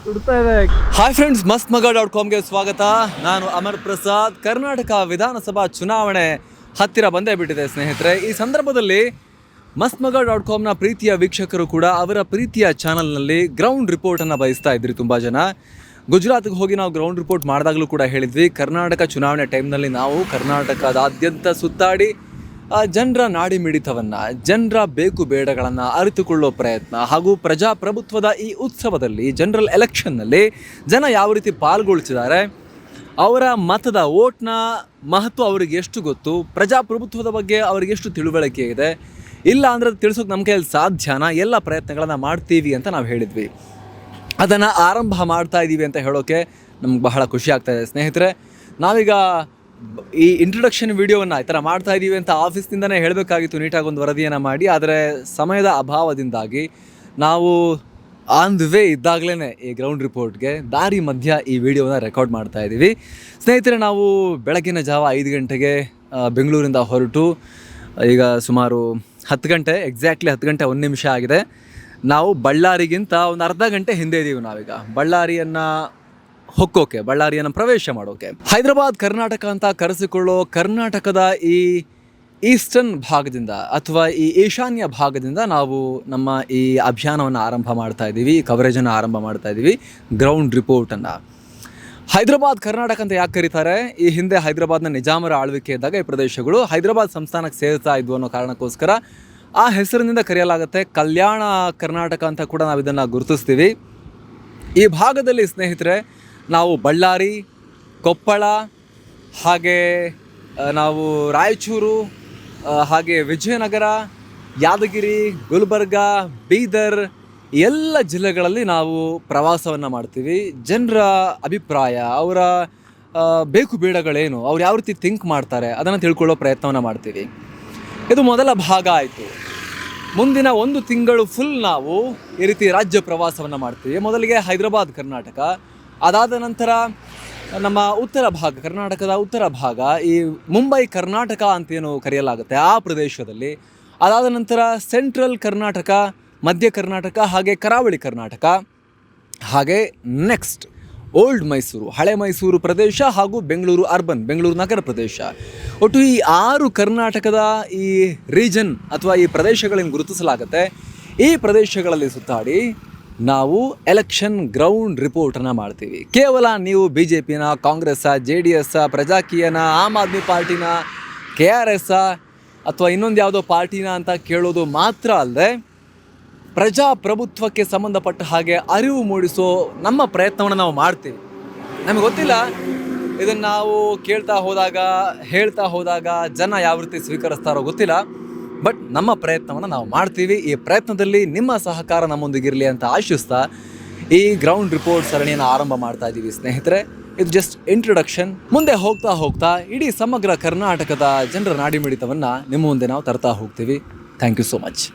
ಸುಡ್ತಾ ಇದೆ. Hi friends, mastmaga.comಗೆ ಸ್ವಾಗತ. ನಾನು ಅಮರ್ ಪ್ರಸಾದ್. ಕರ್ನಾಟಕ ವಿಧಾನಸಭಾ ಚುನಾವಣೆ ಹತ್ತಿರ ಬಂದೇ ಬಿಟ್ಟಿದೆ ಸ್ನೇಹಿತರೆ. ಈ ಸಂದರ್ಭದಲ್ಲಿ mastmaga.comನ ಪ್ರೀತಿಯ ವೀಕ್ಷಕರು ಕೂಡ ಅವರ ಪ್ರೀತಿಯ ಚಾನಲ್ನಲ್ಲಿ ಗ್ರೌಂಡ್ ರಿಪೋರ್ಟನ್ನು ಬಯಸ್ತಾ ಇದ್ರಿ. ತುಂಬ ಜನ ಗುಜರಾತ್ಗೆ ಹೋಗಿ ನಾವು ಗ್ರೌಂಡ್ ರಿಪೋರ್ಟ್ ಮಾಡಿದಾಗಲೂ ಕೂಡ ಹೇಳಿದ್ವಿ, ಕರ್ನಾಟಕ ಚುನಾವಣೆ ಟೈಮ್ನಲ್ಲಿ ನಾವು ಕರ್ನಾಟಕದಾದ್ಯಂತ ಸುತ್ತಾಡಿ ಜನರ ನಾಡಿ ಮಿಡಿತವನ್ನು, ಜನರ ಬೇಕು ಬೇಡಗಳನ್ನು ಅರಿತುಕೊಳ್ಳೋ ಪ್ರಯತ್ನ ಹಾಗೂ ಪ್ರಜಾಪ್ರಭುತ್ವದ ಈ ಉತ್ಸವದಲ್ಲಿ ಜನರಲ್ ಎಲೆಕ್ಷನ್ನಲ್ಲಿ ಜನ ಯಾವ ರೀತಿ ಪಾಲ್ಗೊಳ್ತಿದ್ದಾರೆ, ಅವರ ಮತದ ಓಟ್ನ ಮಹತ್ವ ಅವರಿಗೆ ಎಷ್ಟು ಗೊತ್ತು, ಪ್ರಜಾಪ್ರಭುತ್ವದ ಬಗ್ಗೆ ಅವರಿಗೆ ಎಷ್ಟು ತಿಳುವಳಿಕೆ ಇದೆ, ಇಲ್ಲ ಅಂದರೆ ತಿಳಿಸೋಕೆ ನಮ್ಮ ಕೈಯಲ್ಲಿ ಸಾಧ್ಯನಾ, ಎಲ್ಲ ಪ್ರಯತ್ನಗಳನ್ನು ಮಾಡ್ತೀವಿ ಅಂತ ನಾವು ಹೇಳಿದ್ವಿ. ಅದನ್ನು ಆರಂಭ ಮಾಡ್ತಾ ಇದ್ದೀವಿ ಅಂತ ಹೇಳೋಕ್ಕೆ ನಮ್ಗೆ ಬಹಳ ಖುಷಿ ಆಗ್ತಾಯಿದೆ ಸ್ನೇಹಿತರೆ. ನಾವೀಗ ಈ ಇಂಟ್ರೊಡಕ್ಷನ್ ವಿಡಿಯೋವನ್ನು ಈ ಥರ ಮಾಡ್ತಾ ಇದ್ದೀವಿ ಅಂತ ಆಫೀಸ್ನಿಂದನೇ ಹೇಳಬೇಕಾಗಿತ್ತು, ನೀಟಾಗಿ ಒಂದು ವರದಿಯನ್ನು ಮಾಡಿ. ಆದರೆ ಸಮಯದ ಅಭಾವದಿಂದಾಗಿ ನಾವು ಆನ್ ದಿ ವೇ ಇದ್ದಾಗಲೇ ಈ ಗ್ರೌಂಡ್ ರಿಪೋರ್ಟ್ಗೆ ದಾರಿ ಮಧ್ಯ ಈ ವಿಡಿಯೋನ ರೆಕಾರ್ಡ್ ಮಾಡ್ತಾ ಇದ್ದೀವಿ ಸ್ನೇಹಿತರೆ. ನಾವು ಬೆಳಗಿನ ಜಾವ 5 ಗಂಟೆಗೆ ಬೆಂಗಳೂರಿಂದ ಹೊರಟು ಈಗ ಸುಮಾರು 10 ಗಂಟೆ, ಎಕ್ಸಾಕ್ಟ್ಲಿ 10 ಗಂಟೆ 1 ನಿಮಿಷ ಆಗಿದೆ. ನಾವು ಬಳ್ಳಾರಿಗಿಂತ ಒಂದು ಅರ್ಧ ಗಂಟೆ ಹಿಂದೆ ಇದ್ದೀವಿ ನಾವೀಗ ಬಳ್ಳಾರಿಯನ್ನು ಪ್ರವೇಶ ಮಾಡೋಕೆ. ಹೈದರಾಬಾದ್ ಕರ್ನಾಟಕ ಅಂತ ಕರೆಸಿಕೊಳ್ಳೋ ಕರ್ನಾಟಕದ ಈ ಈಸ್ಟರ್ನ್ ಭಾಗದಿಂದ ಅಥವಾ ಈ ಈಶಾನ್ಯ ಭಾಗದಿಂದ ನಾವು ನಮ್ಮ ಈ ಅಭಿಯಾನವನ್ನು ಆರಂಭ ಮಾಡ್ತಾ ಇದ್ದೀವಿ, ಈ ಕವರೇಜನ್ನು ಆರಂಭ ಮಾಡ್ತಾ ಇದ್ದೀವಿ, ಗ್ರೌಂಡ್ ರಿಪೋರ್ಟನ್ನು. ಹೈದರಾಬಾದ್ ಕರ್ನಾಟಕ ಅಂತ ಯಾಕೆ ಕರೀತಾರೆ? ಈ ಹಿಂದೆ ಹೈದರಾಬಾದ್ನ ನಿಜಾಮರ ಆಳ್ವಿಕೆ ಇದ್ದಾಗ ಈ ಪ್ರದೇಶಗಳು ಹೈದರಾಬಾದ್ ಸಂಸ್ಥಾನಕ್ಕೆ ಸೇರ್ತಾ ಇದ್ವು ಅನ್ನೋ ಕಾರಣಕ್ಕೋಸ್ಕರ ಆ ಹೆಸರಿನಿಂದ ಕರೆಯಲಾಗುತ್ತೆ. ಕಲ್ಯಾಣ ಕರ್ನಾಟಕ ಅಂತ ಕೂಡ ನಾವು ಇದನ್ನು ಗುರುತಿಸ್ತೀವಿ. ಈ ಭಾಗದಲ್ಲಿ ಸ್ನೇಹಿತರೆ ನಾವು ಬಳ್ಳಾರಿ, ಕೊಪ್ಪಳ, ಹಾಗೆ ನಾವು ರಾಯಚೂರು, ಹಾಗೆ ವಿಜಯನಗರ, ಯಾದಗಿರಿ, ಗುಲ್ಬರ್ಗ, ಬೀದರ್ ಎಲ್ಲ ಜಿಲ್ಲೆಗಳಲ್ಲಿ ನಾವು ಪ್ರವಾಸವನ್ನು ಮಾಡ್ತೀವಿ. ಜನರ ಅಭಿಪ್ರಾಯ, ಅವರ ಬೇಕು ಬೇಡಗಳೇನು, ಅವ್ರು ಯಾವ ರೀತಿ ಥಿಂಕ್ ಮಾಡ್ತಾರೆ ಅದನ್ನು ತಿಳ್ಕೊಳ್ಳೋ ಪ್ರಯತ್ನವನ್ನು ಮಾಡ್ತೀವಿ. ಇದು ಮೊದಲ ಭಾಗ ಆಯಿತು. ಮುಂದಿನ 1 ತಿಂಗಳು ಫುಲ್ ನಾವು ಈ ರೀತಿ ರಾಜ್ಯ ಪ್ರವಾಸವನ್ನು ಮಾಡ್ತೀವಿ. ಮೊದಲಿಗೆ ಹೈದರಾಬಾದ್ ಕರ್ನಾಟಕ, ಅದಾದ ನಂತರ ನಮ್ಮ ಉತ್ತರ ಭಾಗ, ಕರ್ನಾಟಕದ ಉತ್ತರ ಭಾಗ, ಈ ಮುಂಬೈ ಕರ್ನಾಟಕ ಅಂತೇನು ಕರೆಯಲಾಗುತ್ತೆ ಆ ಪ್ರದೇಶದಲ್ಲಿ, ಅದಾದ ನಂತರ ಸೆಂಟ್ರಲ್ ಕರ್ನಾಟಕ, ಮಧ್ಯ ಕರ್ನಾಟಕ, ಹಾಗೆ ಕರಾವಳಿ ಕರ್ನಾಟಕ, ಹಾಗೆ ನೆಕ್ಸ್ಟ್ ಓಲ್ಡ್ ಮೈಸೂರು, ಹಳೆ ಮೈಸೂರು ಪ್ರದೇಶ ಹಾಗೂ ಬೆಂಗಳೂರು ಅರ್ಬನ್, ಬೆಂಗಳೂರು ನಗರ ಪ್ರದೇಶ. ಒಟ್ಟು ಈ 6 ಕರ್ನಾಟಕದ ಈ ರೀಜನ್ ಅಥವಾ ಈ ಪ್ರದೇಶಗಳನ್ನು ಗುರುತಿಸಲಾಗುತ್ತೆ. ಈ ಪ್ರದೇಶಗಳಲ್ಲಿ ಸುತ್ತಾಡಿ ನಾವು ಎಲೆಕ್ಷನ್ ಗ್ರೌಂಡ್ ರಿಪೋರ್ಟನ್ನು ಮಾಡ್ತೀವಿ. ಕೇವಲ ನೀವು BJPನ, ಕಾಂಗ್ರೆಸ್ಸ, JDS, ಪ್ರಜಾಕೀಯನ, ಆಮ್ ಆದ್ಮಿ ಪಾರ್ಟಿನ, KRS ಅಥವಾ ಇನ್ನೊಂದು ಯಾವುದೋ ಪಾರ್ಟಿನ ಅಂತ ಕೇಳೋದು ಮಾತ್ರ ಅಲ್ಲದೆ ಪ್ರಜಾಪ್ರಭುತ್ವಕ್ಕೆ ಸಂಬಂಧಪಟ್ಟ ಹಾಗೆ ಅರಿವು ಮೂಡಿಸೋ ನಮ್ಮ ಪ್ರಯತ್ನವನ್ನು ನಾವು ಮಾಡ್ತೀವಿ. ನಮಗೆ ಗೊತ್ತಿಲ್ಲ ಇದನ್ನು ನಾವು ಹೇಳ್ತಾ ಹೋದಾಗ ಜನ ಯಾವ ರೀತಿ ಸ್ವೀಕರಿಸ್ತಾರೋ ಗೊತ್ತಿಲ್ಲ, ಬಟ್ ನಮ್ಮ ಪ್ರಯತ್ನವನ್ನು ನಾವು ಮಾಡ್ತೀವಿ. ಈ ಪ್ರಯತ್ನದಲ್ಲಿ ನಿಮ್ಮ ಸಹಕಾರ ನಮ್ಮೊಂದಿಗಿರಲಿ ಅಂತ ಆಶಿಸ್ತಾ ಈ ಗ್ರೌಂಡ್ ರಿಪೋರ್ಟ್ ಸರಣಿಯನ್ನು ಆರಂಭ ಮಾಡ್ತಾ ಇದ್ದೀವಿ ಸ್ನೇಹಿತರೆ. ಇದು ಜಸ್ಟ್ ಇಂಟ್ರೊಡಕ್ಷನ್. ಮುಂದೆ ಹೋಗ್ತಾ ಇಡೀ ಸಮಗ್ರ ಕರ್ನಾಟಕದ ಜನರ ನಾಡಿಮಿಡಿತವನ್ನು ನಿಮ್ಮ ಮುಂದೆ ನಾವು ತರ್ತಾ ಹೋಗ್ತೀವಿ. Thank you so much.